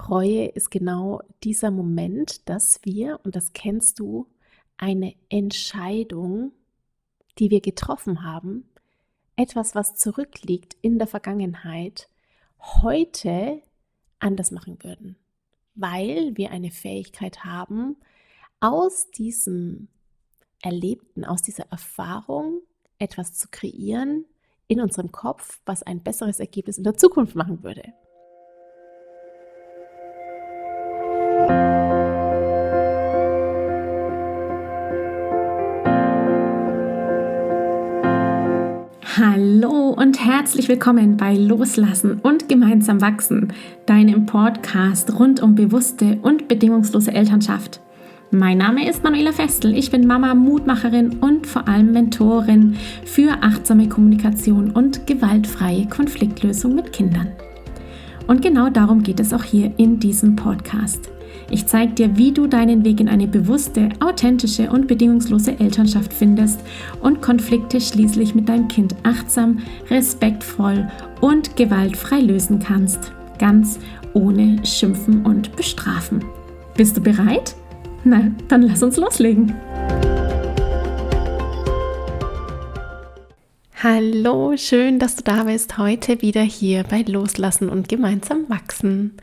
Reue ist genau dieser Moment, dass wir, und das kennst du, eine Entscheidung, die wir getroffen haben, etwas, was zurückliegt in der Vergangenheit, heute anders machen würden, weil wir eine Fähigkeit haben, aus diesem Erlebten, aus dieser Erfahrung etwas zu kreieren in unserem Kopf, was ein besseres Ergebnis in der Zukunft machen würde. Hallo und herzlich willkommen bei Loslassen und gemeinsam wachsen, deinem Podcast rund um bewusste und bedingungslose Elternschaft. Mein Name ist Manuela Festel, ich bin Mama, Mutmacherin und vor allem Mentorin für achtsame Kommunikation und gewaltfreie Konfliktlösung mit Kindern. Und genau darum geht es auch hier in diesem Podcast. Ich zeige dir, wie du deinen Weg in eine bewusste, authentische und bedingungslose Elternschaft findest und Konflikte schließlich mit deinem Kind achtsam, respektvoll und gewaltfrei lösen kannst. Ganz ohne Schimpfen und Bestrafen. Bist du bereit? Na, dann lass uns loslegen. Hallo, schön, dass du da bist, heute wieder hier bei Loslassen und gemeinsam wachsen.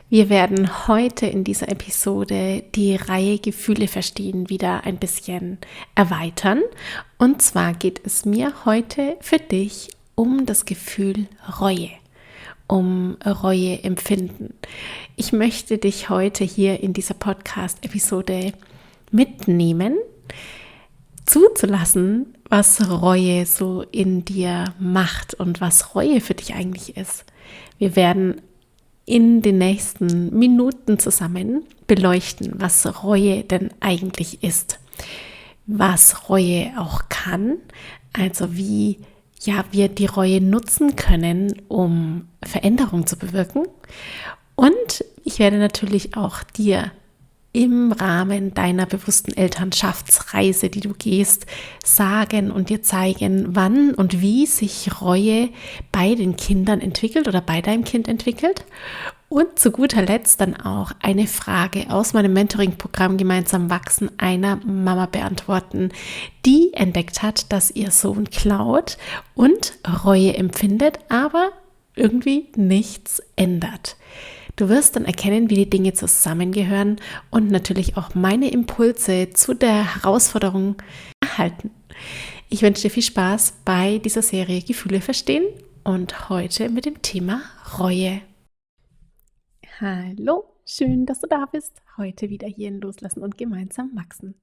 Wir werden heute in dieser Episode die Reihe Gefühle verstehen wieder ein bisschen erweitern. Und zwar geht es mir heute für dich um das Gefühl Reue, um Reue empfinden. Ich möchte dich heute hier in dieser Podcast-Episode mitnehmen, zuzulassen, was Reue so in dir macht und was Reue für dich eigentlich ist. Wir werden in den nächsten Minuten zusammen beleuchten, was Reue denn eigentlich ist, was Reue auch kann, also wie wir die Reue nutzen können, um Veränderung zu bewirken. Und ich werde natürlich auch dir im Rahmen deiner bewussten Elternschaftsreise, die du gehst, sagen und dir zeigen, wann und wie sich Reue bei den Kindern entwickelt oder bei deinem Kind entwickelt. Und zu guter Letzt dann auch eine Frage aus meinem Mentoring-Programm Gemeinsam wachsen einer Mama beantworten, die entdeckt hat, dass ihr Sohn klaut und Reue empfindet, aber irgendwie nichts ändert. Du wirst dann erkennen, wie die Dinge zusammengehören und natürlich auch meine Impulse zu der Herausforderung erhalten. Ich wünsche dir viel Spaß bei dieser Serie Gefühle verstehen und heute mit dem Thema Reue. Hallo, schön, dass du da bist. Heute wieder hier in Loslassen und gemeinsam wachsen.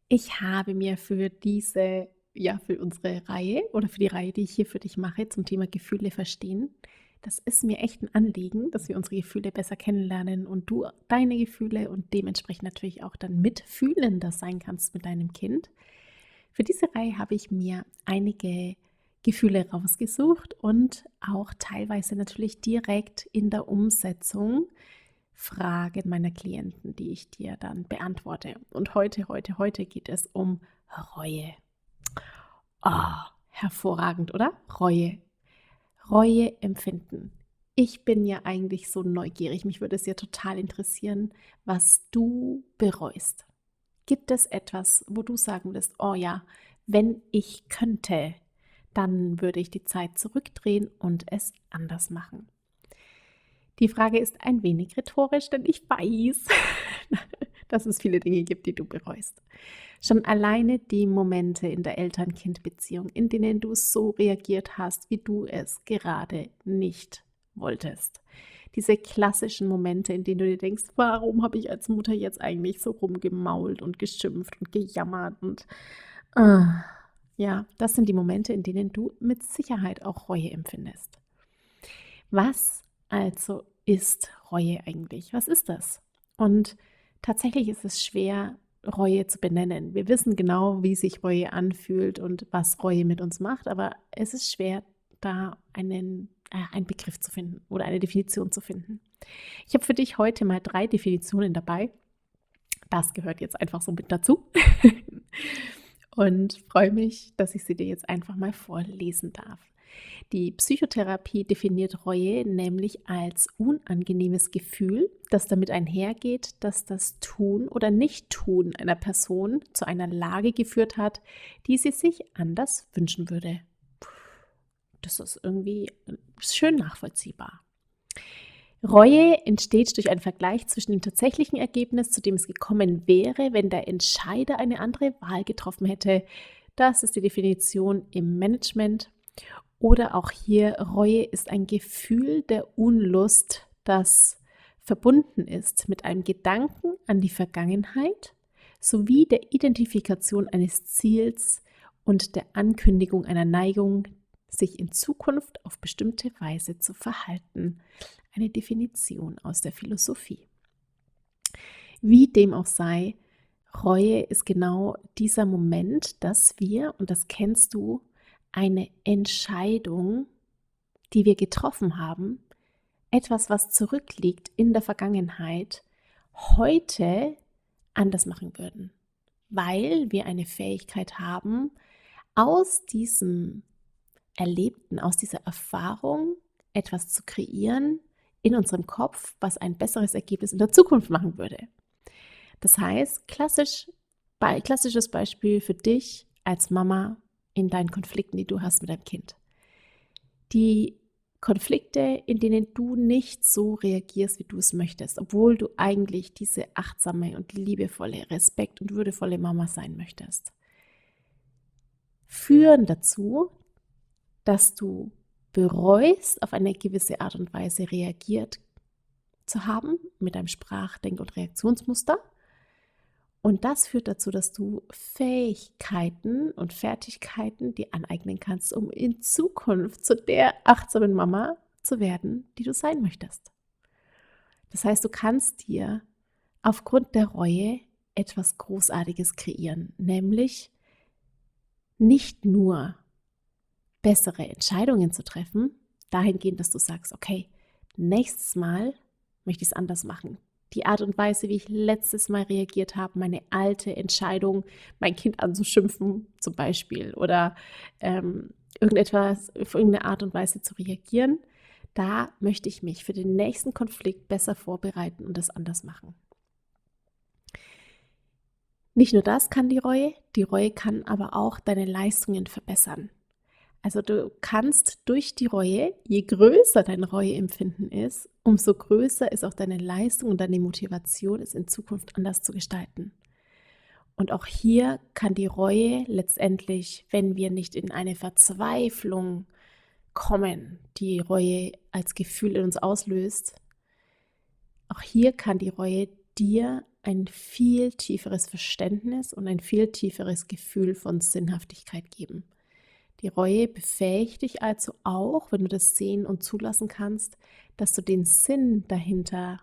Ich habe mir für für unsere Reihe oder für die Reihe, die ich hier für dich mache, zum Thema Gefühle verstehen, das ist mir echt ein Anliegen, dass wir unsere Gefühle besser kennenlernen und du deine Gefühle und dementsprechend natürlich auch dann mitfühlender sein kannst mit deinem Kind. Für diese Reihe habe ich mir einige Gefühle rausgesucht und auch teilweise natürlich direkt in der Umsetzung Fragen meiner Klienten, die ich dir dann beantworte. Und heute geht es um Reue. Hervorragend, oder? Reue empfinden. Ich bin ja eigentlich so neugierig. Mich würde es ja total interessieren, was du bereust. Gibt es etwas, wo du sagen würdest, oh ja, wenn ich könnte, dann würde ich die Zeit zurückdrehen und es anders machen? Die Frage ist ein wenig rhetorisch, denn ich weiß, dass es viele Dinge gibt, die du bereust. Schon alleine die Momente in der Eltern-Kind-Beziehung, in denen du so reagiert hast, wie du es gerade nicht wolltest. Diese klassischen Momente, in denen du dir denkst, warum habe ich als Mutter jetzt eigentlich so rumgemault und geschimpft und gejammert? Und das sind die Momente, in denen du mit Sicherheit auch Reue empfindest. Was also ist Reue eigentlich? Was ist das? Und tatsächlich ist es schwer, Reue zu benennen. Wir wissen genau, wie sich Reue anfühlt und was Reue mit uns macht, aber es ist schwer, da einen Begriff zu finden oder eine Definition zu finden. Ich habe für dich heute mal 3 Definitionen dabei. Das gehört jetzt einfach so mit dazu. Und freue mich, dass ich sie dir jetzt einfach mal vorlesen darf. Die Psychotherapie definiert Reue nämlich als unangenehmes Gefühl, das damit einhergeht, dass das Tun oder Nicht-Tun einer Person zu einer Lage geführt hat, die sie sich anders wünschen würde. Das ist irgendwie schön nachvollziehbar. Reue entsteht durch einen Vergleich zwischen dem tatsächlichen Ergebnis, zu dem es gekommen wäre, wenn der Entscheider eine andere Wahl getroffen hätte. Das ist die Definition im Management. Oder auch hier, Reue ist ein Gefühl der Unlust, das verbunden ist mit einem Gedanken an die Vergangenheit sowie der Identifikation eines Ziels und der Ankündigung einer Neigung, sich in Zukunft auf bestimmte Weise zu verhalten. Eine Definition aus der Philosophie. Wie dem auch sei, Reue ist genau dieser Moment, dass wir, und das kennst du, eine Entscheidung, die wir getroffen haben, etwas, was zurückliegt in der Vergangenheit, heute anders machen würden, weil wir eine Fähigkeit haben, aus diesem Erlebten, aus dieser Erfahrung etwas zu kreieren in unserem Kopf, was ein besseres Ergebnis in der Zukunft machen würde. Das heißt, klassisches Beispiel für dich als Mama in deinen Konflikten, die du hast mit deinem Kind. Die Konflikte, in denen du nicht so reagierst, wie du es möchtest, obwohl du eigentlich diese achtsame und liebevolle, respekt- und würdevolle Mama sein möchtest, führen dazu, dass du bereust, auf eine gewisse Art und Weise reagiert zu haben mit einem Sprach-, Denk- und Reaktionsmuster. Und das führt dazu, dass du Fähigkeiten und Fertigkeiten dir aneignen kannst, um in Zukunft zu der achtsamen Mama zu werden, die du sein möchtest. Das heißt, du kannst dir aufgrund der Reue etwas Großartiges kreieren, nämlich nicht nur bessere Entscheidungen zu treffen, dahingehend, dass du sagst, okay, nächstes Mal möchte ich es anders machen. Die Art und Weise, wie ich letztes Mal reagiert habe, meine alte Entscheidung, mein Kind anzuschimpfen zum Beispiel oder irgendetwas auf irgendeine Art und Weise zu reagieren, da möchte ich mich für den nächsten Konflikt besser vorbereiten und das anders machen. Nicht nur das kann die Reue kann aber auch deine Leistungen verbessern. Also du kannst durch die Reue, je größer dein Reueempfinden ist, umso größer ist auch deine Leistung und deine Motivation, es in Zukunft anders zu gestalten. Und auch hier kann die Reue letztendlich, wenn wir nicht in eine Verzweiflung kommen, die Reue als Gefühl in uns auslöst, auch hier kann die Reue dir ein viel tieferes Verständnis und ein viel tieferes Gefühl von Sinnhaftigkeit geben. Die Reue befähigt dich also auch, wenn du das sehen und zulassen kannst, dass du den Sinn dahinter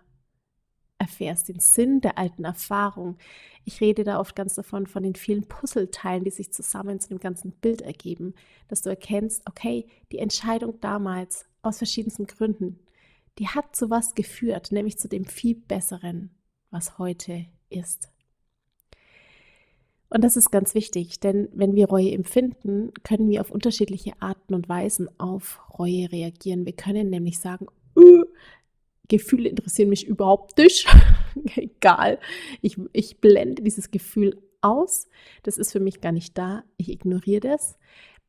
erfährst, den Sinn der alten Erfahrung. Ich rede da oft ganz davon, von den vielen Puzzleteilen, die sich zusammen zu dem ganzen Bild ergeben, dass du erkennst, okay, die Entscheidung damals aus verschiedensten Gründen, die hat zu was geführt, nämlich zu dem viel Besseren, was heute ist. Und das ist ganz wichtig, denn wenn wir Reue empfinden, können wir auf unterschiedliche Arten und Weisen auf Reue reagieren. Wir können nämlich sagen, Gefühle interessieren mich überhaupt nicht, egal, ich blende dieses Gefühl aus, das ist für mich gar nicht da, ich ignoriere das,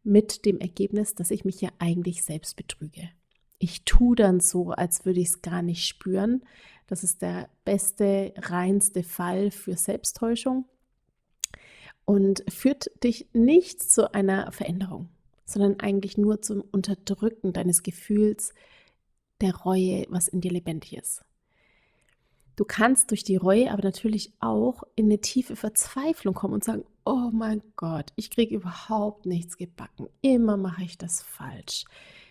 mit dem Ergebnis, dass ich mich ja eigentlich selbst betrüge. Ich tue dann so, als würde ich es gar nicht spüren. Das ist der beste, reinste Fall für Selbsttäuschung. Und führt dich nicht zu einer Veränderung, sondern eigentlich nur zum Unterdrücken deines Gefühls der Reue, was in dir lebendig ist. Du kannst durch die Reue aber natürlich auch in eine tiefe Verzweiflung kommen und sagen, oh mein Gott, ich kriege überhaupt nichts gebacken, immer mache ich das falsch.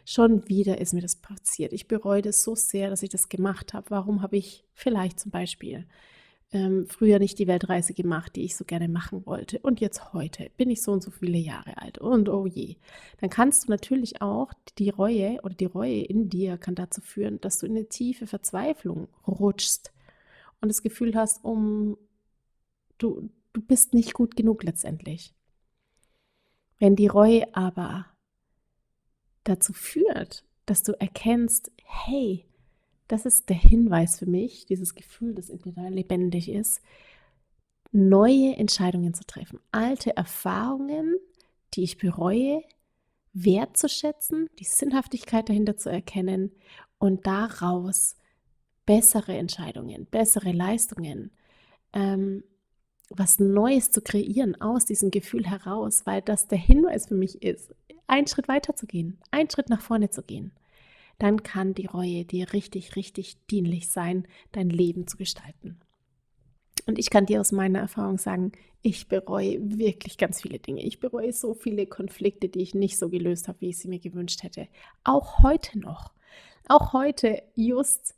Schon wieder ist mir das passiert. Ich bereue das so sehr, dass ich das gemacht habe. Warum habe ich vielleicht zum Beispiel früher nicht die Weltreise gemacht, die ich so gerne machen wollte. Und jetzt heute bin ich so und so viele Jahre alt und oh je. Dann kannst du natürlich auch die Reue in dir kann dazu führen, dass du in eine tiefe Verzweiflung rutschst und das Gefühl hast, du bist nicht gut genug letztendlich. Wenn die Reue aber dazu führt, dass du erkennst, hey, das ist der Hinweis für mich, dieses Gefühl, das in dir da lebendig ist, neue Entscheidungen zu treffen, alte Erfahrungen, die ich bereue, wertzuschätzen, die Sinnhaftigkeit dahinter zu erkennen und daraus bessere Entscheidungen, bessere Leistungen, was Neues zu kreieren aus diesem Gefühl heraus, weil das der Hinweis für mich ist, einen Schritt weiter zu gehen, einen Schritt nach vorne zu gehen. Dann kann die Reue dir richtig, richtig dienlich sein, dein Leben zu gestalten. Und ich kann dir aus meiner Erfahrung sagen, ich bereue wirklich ganz viele Dinge. Ich bereue so viele Konflikte, die ich nicht so gelöst habe, wie ich sie mir gewünscht hätte. Auch heute noch. Auch heute, just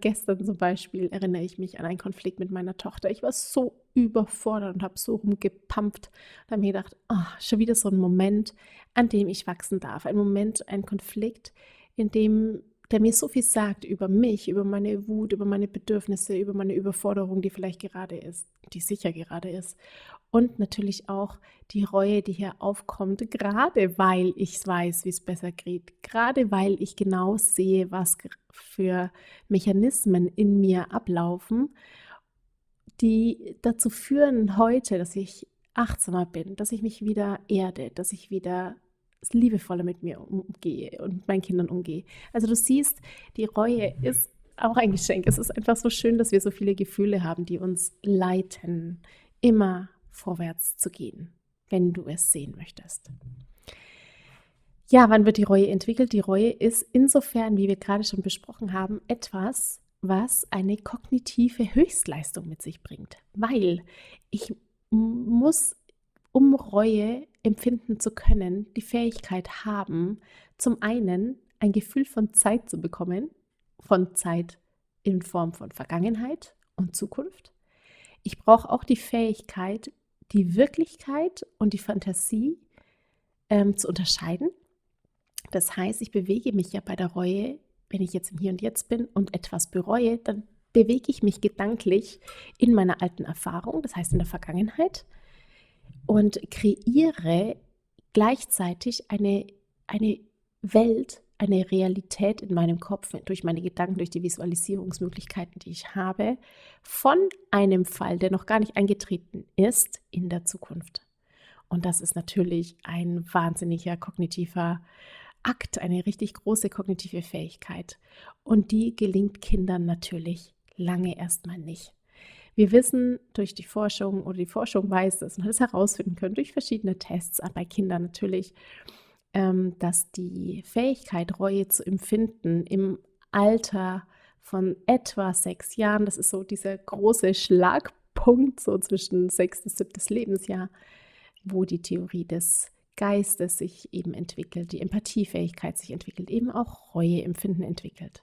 gestern zum Beispiel, erinnere ich mich an einen Konflikt mit meiner Tochter. Ich war so überfordert und habe so rumgepampft und habe mir gedacht, schon wieder so ein Moment, an dem ich wachsen darf. Ein Moment, ein Konflikt, in dem der mir so viel sagt über mich, über meine Wut, über meine Bedürfnisse, über meine Überforderung, die vielleicht gerade ist, die sicher gerade ist. Und natürlich auch die Reue, die hier aufkommt, gerade weil ich weiß, wie es besser geht, gerade weil ich genau sehe, was für Mechanismen in mir ablaufen, die dazu führen heute, dass ich achtsamer bin, dass ich mich wieder erde, dass ich wieder liebevoller mit mir umgehe und mit meinen Kindern umgehe. Also du siehst, die Reue ist auch ein Geschenk. Es ist einfach so schön, dass wir so viele Gefühle haben, die uns leiten, immer vorwärts zu gehen, wenn du es sehen möchtest. Ja, wann wird die Reue entwickelt? Die Reue ist insofern, wie wir gerade schon besprochen haben, etwas, was eine kognitive Höchstleistung mit sich bringt. Weil ich muss, um Reue empfinden zu können, die Fähigkeit haben, zum einen ein Gefühl von Zeit zu bekommen, von Zeit in Form von Vergangenheit und Zukunft. Ich brauche auch die Fähigkeit, die Wirklichkeit und die Fantasie zu unterscheiden. Das heißt, ich bewege mich ja bei der Reue, wenn ich jetzt im Hier und Jetzt bin und etwas bereue, dann bewege ich mich gedanklich in meiner alten Erfahrung, das heißt in der Vergangenheit, und kreiere gleichzeitig eine Welt, eine Realität in meinem Kopf, durch meine Gedanken, durch die Visualisierungsmöglichkeiten, die ich habe, von einem Fall, der noch gar nicht eingetreten ist, in der Zukunft. Und das ist natürlich ein wahnsinniger kognitiver Akt, eine richtig große kognitive Fähigkeit. Und die gelingt Kindern natürlich lange erstmal nicht. Wir wissen durch die Forschung, oder die Forschung weiß das und hat es herausfinden können, durch verschiedene Tests, bei Kindern natürlich, dass die Fähigkeit, Reue zu empfinden im Alter von etwa 6 Jahren, das ist so dieser große Schlagpunkt, so zwischen 6. und 7. Lebensjahr, wo die Theorie des Geistes sich eben entwickelt, die Empathiefähigkeit sich entwickelt, eben auch Reueempfinden entwickelt.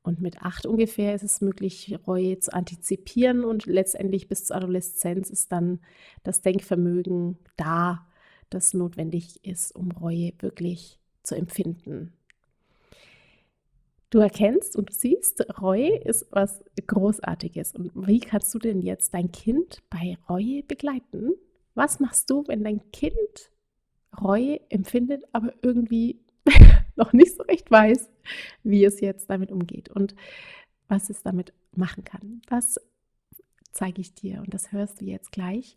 Und mit 8 ungefähr ist es möglich, Reue zu antizipieren und letztendlich bis zur Adoleszenz ist dann das Denkvermögen da, das notwendig ist, um Reue wirklich zu empfinden. Du erkennst und du siehst, Reue ist was Großartiges. Und wie kannst du denn jetzt dein Kind bei Reue begleiten? Was machst du, wenn dein Kind Reue empfindet, aber irgendwie noch nicht so recht weiß, wie es jetzt damit umgeht und was es damit machen kann? Das zeige ich dir und das hörst du jetzt gleich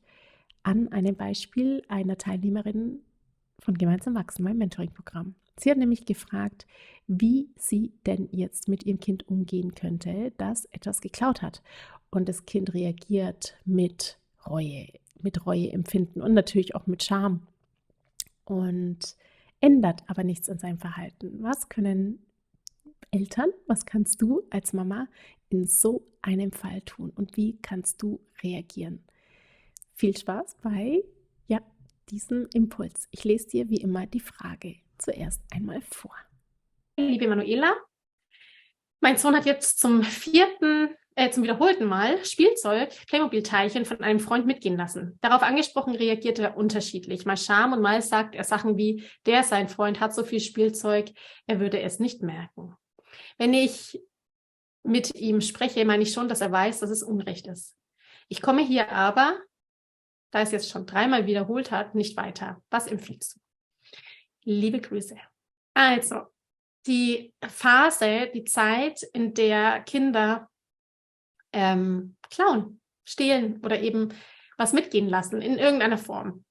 an einem Beispiel einer Teilnehmerin von Gemeinsam wachsen, meinem Mentoring-Programm. Sie hat nämlich gefragt, wie sie denn jetzt mit ihrem Kind umgehen könnte, das etwas geklaut hat. Und das Kind reagiert mit Reueempfinden und natürlich auch mit Scham und ändert aber nichts an seinem Verhalten. Was können Eltern, was kannst du als Mama in so einem Fall tun und wie kannst du reagieren? Viel Spaß bei diesem Impuls. Ich lese dir wie immer die Frage zuerst einmal vor. Liebe Manuela, mein Sohn hat jetzt zum wiederholten Mal Spielzeug, Playmobil-Teilchen von einem Freund mitgehen lassen. Darauf angesprochen reagiert er unterschiedlich. Mal Scham und mal sagt er Sachen wie, sein Freund hat so viel Spielzeug, er würde es nicht merken. Wenn ich mit ihm spreche, meine ich schon, dass er weiß, dass es Unrecht ist. Ich komme hier aber, da es jetzt schon 3-mal wiederholt hat, nicht weiter. Was empfiehlst du? Liebe Grüße. Also, die Phase, die Zeit, in der Kinder klauen, stehlen oder eben was mitgehen lassen in irgendeiner Form,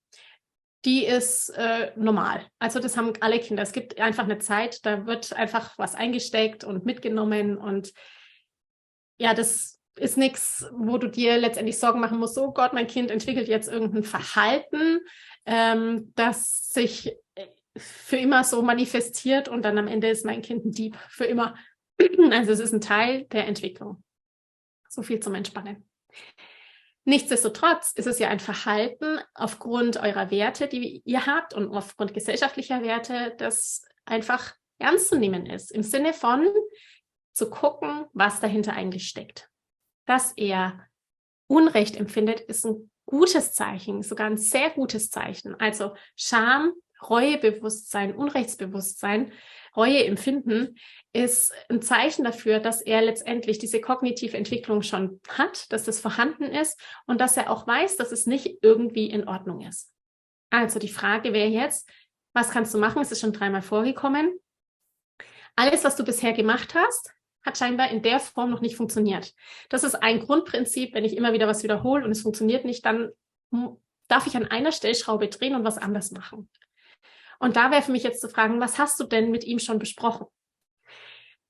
die ist normal. Also das haben alle Kinder. Es gibt einfach eine Zeit, da wird einfach was eingesteckt und mitgenommen und ja, das ist nichts, wo du dir letztendlich Sorgen machen musst, oh Gott, mein Kind entwickelt jetzt irgendein Verhalten, das sich für immer so manifestiert und dann am Ende ist mein Kind ein Dieb für immer. Also es ist ein Teil der Entwicklung. So viel zum Entspannen. Nichtsdestotrotz ist es ja ein Verhalten aufgrund eurer Werte, die ihr habt und aufgrund gesellschaftlicher Werte, das einfach ernst zu nehmen ist. Im Sinne von zu gucken, was dahinter eigentlich steckt. Dass er Unrecht empfindet, ist ein gutes Zeichen, sogar ein sehr gutes Zeichen. Also Scham, Reuebewusstsein, Unrechtsbewusstsein, Reueempfinden ist ein Zeichen dafür, dass er letztendlich diese kognitive Entwicklung schon hat, dass das vorhanden ist und dass er auch weiß, dass es nicht irgendwie in Ordnung ist. Also die Frage wäre jetzt, was kannst du machen? Es ist schon 3-mal vorgekommen. Alles, was du bisher gemacht hast, hat scheinbar in der Form noch nicht funktioniert. Das ist ein Grundprinzip, wenn ich immer wieder was wiederhole und es funktioniert nicht, dann darf ich an einer Stellschraube drehen und was anders machen. Und da wäre für mich jetzt zu fragen, was hast du denn mit ihm schon besprochen?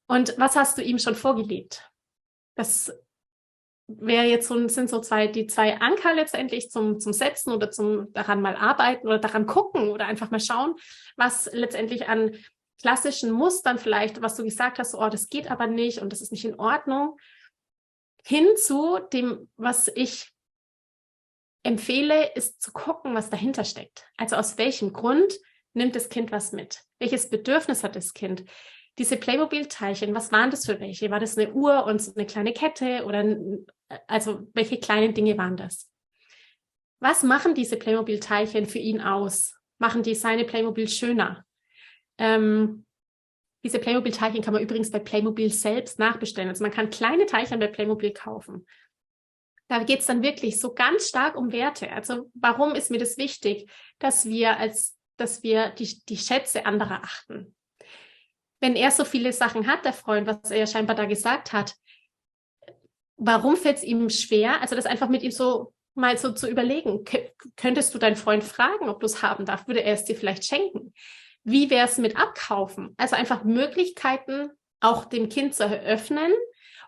Und was hast du ihm schon vorgelebt? Das wäre jetzt sind so die zwei Anker letztendlich zum Setzen oder zum daran mal arbeiten oder daran gucken oder einfach mal schauen, was letztendlich an klassischen Mustern vielleicht, was du gesagt hast, oh, das geht aber nicht und das ist nicht in Ordnung, hin zu dem, was ich empfehle, ist zu gucken, was dahinter steckt. Also aus welchem Grund nimmt das Kind was mit? Welches Bedürfnis hat das Kind? Diese Playmobil-Teilchen, was waren das für welche? War das eine Uhr und so eine kleine Kette oder also welche kleinen Dinge waren das? Was machen diese Playmobil-Teilchen für ihn aus? Machen die seine Playmobil schöner? Diese Playmobil-Teilchen kann man übrigens bei Playmobil selbst nachbestellen. Also man kann kleine Teilchen bei Playmobil kaufen. Da geht es dann wirklich so ganz stark um Werte. Also warum ist mir das wichtig, dass wir die Schätze anderer achten? Wenn er so viele Sachen hat, der Freund, was er ja scheinbar da gesagt hat, warum fällt es ihm schwer, also das einfach mit ihm so mal so zu überlegen, könntest du deinen Freund fragen, ob du es haben darfst, würde er es dir vielleicht schenken? Wie wäre es mit Abkaufen? Also einfach Möglichkeiten auch dem Kind zu eröffnen,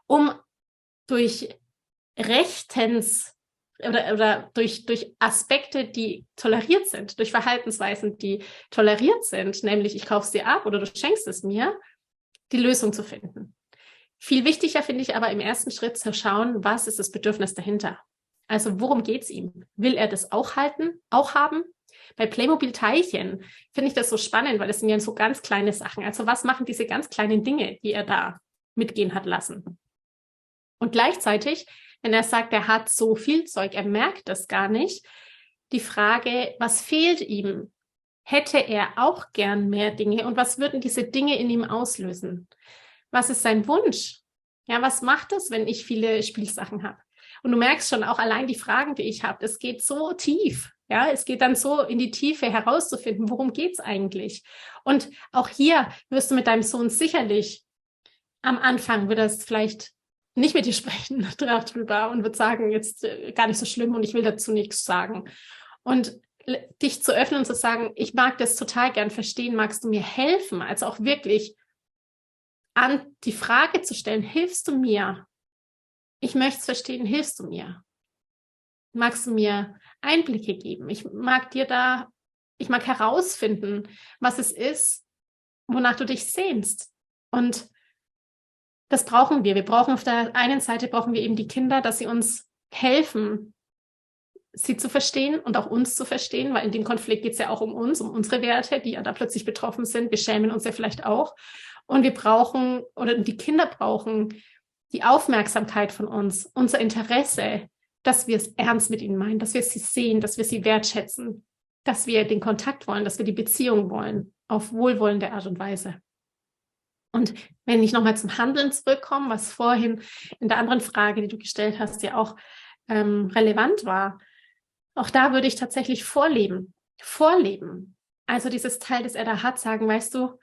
um durch Rechtens oder durch Aspekte, die toleriert sind, durch Verhaltensweisen, die toleriert sind, nämlich ich kaufe es dir ab oder du schenkst es mir, die Lösung zu finden. Viel wichtiger finde ich aber im ersten Schritt zu schauen, was ist das Bedürfnis dahinter? Also worum geht es ihm? Will er das auch haben? Bei Playmobil-Teilchen finde ich das so spannend, weil das sind ja so ganz kleine Sachen. Also was machen diese ganz kleinen Dinge, die er da mitgehen hat lassen? Und gleichzeitig, wenn er sagt, er hat so viel Zeug, er merkt das gar nicht, die Frage, was fehlt ihm? Hätte er auch gern mehr Dinge? Und was würden diese Dinge in ihm auslösen? Was ist sein Wunsch? Ja, was macht es, wenn ich viele Spielsachen habe? Und du merkst schon, auch allein die Fragen, die ich habe, das geht so tief. Ja, es geht dann so in die Tiefe herauszufinden, worum geht es eigentlich? Und auch hier wirst du mit deinem Sohn sicherlich am Anfang, wird er es vielleicht nicht mit dir sprechen darüber und wird sagen, jetzt gar nicht so schlimm und ich will dazu nichts sagen. Und dich zu öffnen und zu sagen, ich mag das total gern verstehen, magst du mir helfen? Also auch wirklich an die Frage zu stellen, hilfst du mir? Ich möchte es verstehen, hilfst du mir? Magst du mir Einblicke geben? Ich mag herausfinden, was es ist, wonach du dich sehnst. Und das brauchen wir. Wir brauchen auf der einen Seite brauchen wir eben die Kinder, dass sie uns helfen, sie zu verstehen und auch uns zu verstehen, weil in dem Konflikt geht es ja auch um uns, um unsere Werte, die ja da plötzlich betroffen sind. Wir schämen uns ja vielleicht auch. Und die Kinder brauchen die Aufmerksamkeit von uns, unser Interesse, dass wir es ernst mit ihnen meinen, dass wir sie sehen, dass wir sie wertschätzen, dass wir den Kontakt wollen, dass wir die Beziehung wollen, auf wohlwollende Art und Weise. Und wenn ich nochmal zum Handeln zurückkomme, was vorhin in der anderen Frage, die du gestellt hast, ja auch relevant war, auch da würde ich tatsächlich vorleben. Also dieses Teil, das er da hat, sagen, weißt du,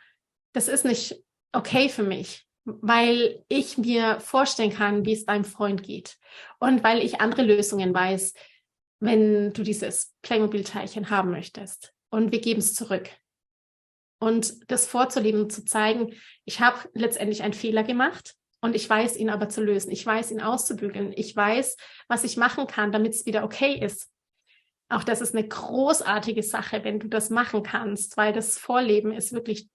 das ist nicht okay für mich, weil ich mir vorstellen kann, wie es deinem Freund geht und weil ich andere Lösungen weiß, wenn du dieses Playmobil-Teilchen haben möchtest und wir geben es zurück. Und das vorzuleben, zu zeigen, ich habe letztendlich einen Fehler gemacht und ich weiß, ihn aber zu lösen. Ich weiß, ihn auszubügeln. Ich weiß, was ich machen kann, damit es wieder okay ist. Auch das ist eine großartige Sache, wenn du das machen kannst, weil das Vorleben ist wirklich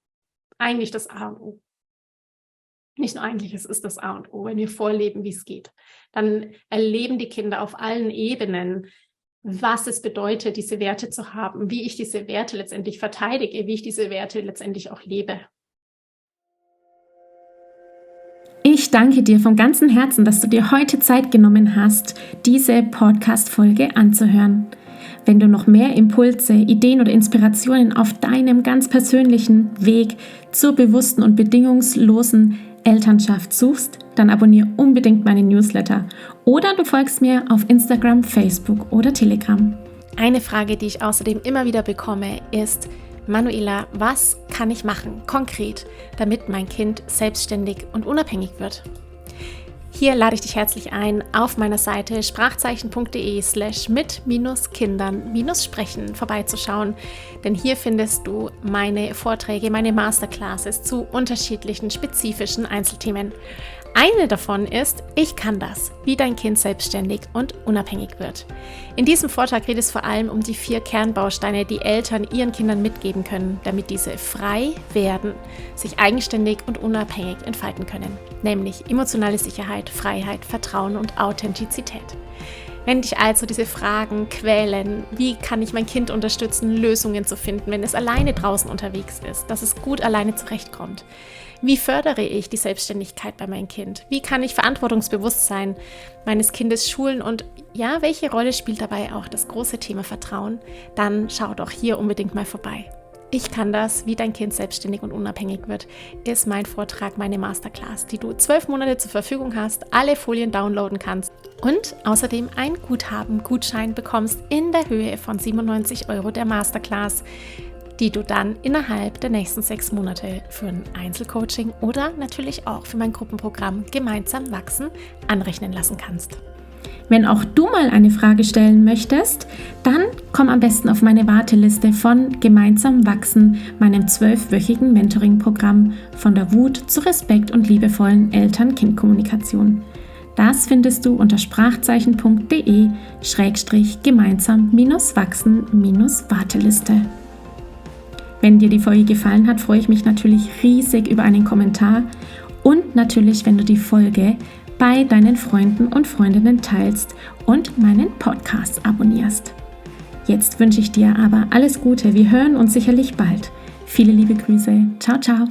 eigentlich das A und O. Nicht nur eigentlich, es ist das A und O, wenn wir vorleben, wie es geht. Dann erleben die Kinder auf allen Ebenen, was es bedeutet, diese Werte zu haben, wie ich diese Werte letztendlich verteidige, wie ich diese Werte letztendlich auch lebe. Ich danke dir von ganzem Herzen, dass du dir heute Zeit genommen hast, diese Podcast-Folge anzuhören. Wenn du noch mehr Impulse, Ideen oder Inspirationen auf deinem ganz persönlichen Weg zur bewussten und bedingungslosen Elternschaft suchst, dann abonniere unbedingt meinen Newsletter oder du folgst mir auf Instagram, Facebook oder Telegram. Eine Frage, die ich außerdem immer wieder bekomme, ist: Manuela, was kann ich machen, konkret, damit mein Kind selbstständig und unabhängig wird? Hier lade ich dich herzlich ein, auf meiner Seite sprachzeichen.de/mit-kindern-sprechen vorbeizuschauen, denn hier findest du meine Vorträge, meine Masterclasses zu unterschiedlichen spezifischen Einzelthemen. Eine davon ist: Ich kann das, wie dein Kind selbstständig und unabhängig wird. In diesem Vortrag geht es vor allem um die 4 Kernbausteine, die Eltern ihren Kindern mitgeben können, damit diese frei werden, sich eigenständig und unabhängig entfalten können, nämlich emotionale Sicherheit, Freiheit, Vertrauen und Authentizität. Wenn dich also diese Fragen quälen, wie kann ich mein Kind unterstützen, Lösungen zu finden, wenn es alleine draußen unterwegs ist, dass es gut alleine zurechtkommt? Wie fördere ich die Selbstständigkeit bei meinem Kind? Wie kann ich Verantwortungsbewusstsein meines Kindes schulen? Und ja, welche Rolle spielt dabei auch das große Thema Vertrauen? Dann schau doch hier unbedingt mal vorbei. Ich kann das, wie dein Kind selbstständig und unabhängig wird, ist mein Vortrag, meine Masterclass, die du 12 Monate zur Verfügung hast, alle Folien downloaden kannst und außerdem ein Gutschein bekommst in der Höhe von 97 € der Masterclass, die du dann innerhalb der nächsten 6 Monate für ein Einzelcoaching oder natürlich auch für mein Gruppenprogramm Gemeinsam wachsen anrechnen lassen kannst. Wenn auch du mal eine Frage stellen möchtest, dann komm am besten auf meine Warteliste von Gemeinsam wachsen, meinem 12-wöchigen Mentoring-Programm von der Wut zu Respekt und liebevollen Eltern-Kind-Kommunikation. Das findest du unter sprachzeichen.de/gemeinsam-wachsen-Warteliste. Wenn dir die Folge gefallen hat, freue ich mich natürlich riesig über einen Kommentar und natürlich, wenn du die Folge bei deinen Freunden und Freundinnen teilst und meinen Podcast abonnierst. Jetzt wünsche ich dir aber alles Gute. Wir hören uns sicherlich bald. Viele liebe Grüße. Ciao, ciao.